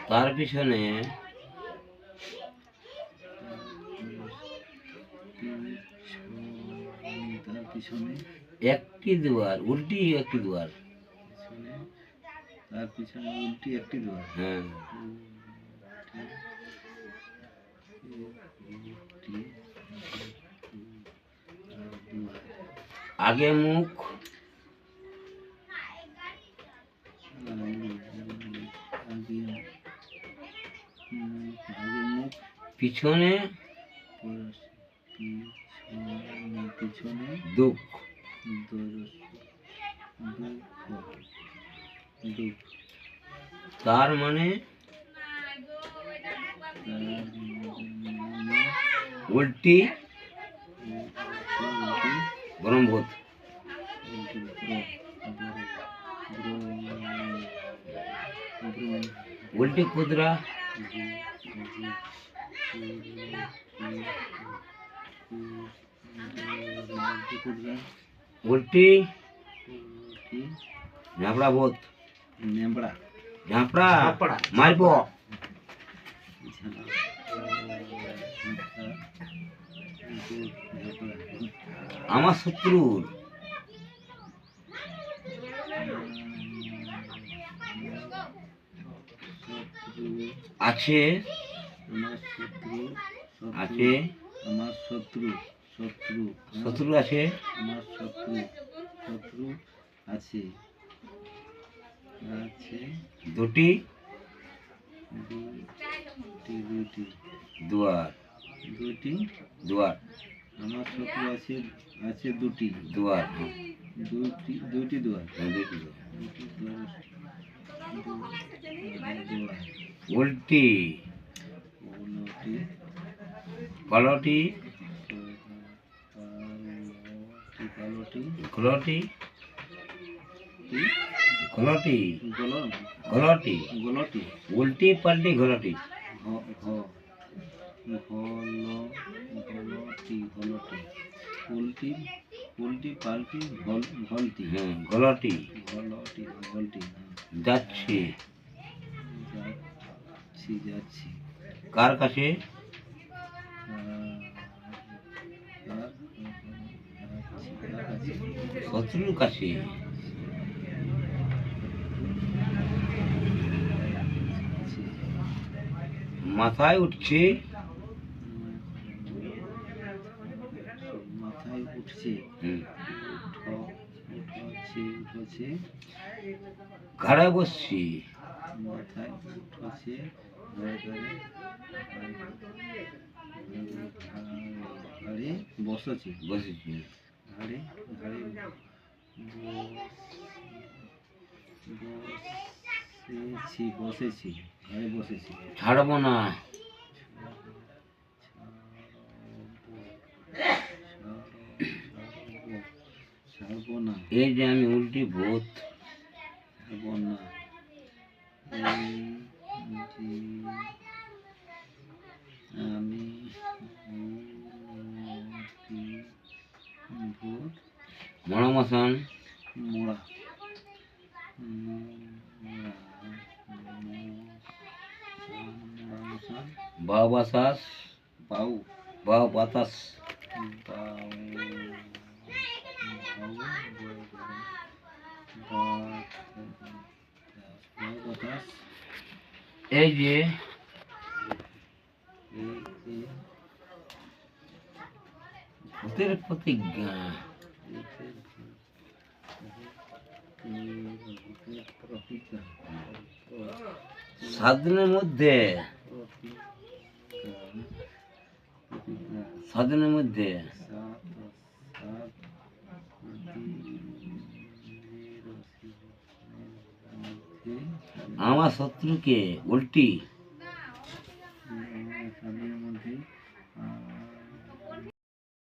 তার পিছনে একটি দুয়ার, উল্টি একটি দুয়ার। তার পিছনে উল্টি একটি দুয়ার। হ্যাঁ, আগে মুখ, পিছনে দুঃখ। তার মানে উল্টি ব্রহ্মভূত। উল্টি ক্ষুদ্রা, উল্টি ঝাপড়া ভূত। ঝাপড়া মারব। আমার শত্রুর আছে, আছে আমার শত্রু আছে, আমার শত্রু আছে দুটি দুয়ার। আমার শত্রু আছে দুটি দুয়ার। দুইটি দুয়ার। উল্টি পালটি, ঘোলটি, উল্টি পাল্টি ঘোলটি। উল্টি পাল্টি ঘলটি। ঘোলটি ঘলটি। যাচ্ছি। যাচ্ছি কার কাছে? শত্রুর কাছে। মাথায় উঠছে, ঘাড়ে বসছি, মাথায় উঠছে, ঘাড়ে বসেছি, ঘাড়ে বসেছি, ঘাড়ে বসেছি। ছাড়ব না, এই যে আমি উল্টি ভূত। আমি মড়ামশান, বাউ বাতাস, এই যে ভূতের প্রতিজ্ঞা। সাত দিনের মধ্যে আমার শত্রুকে উল্টি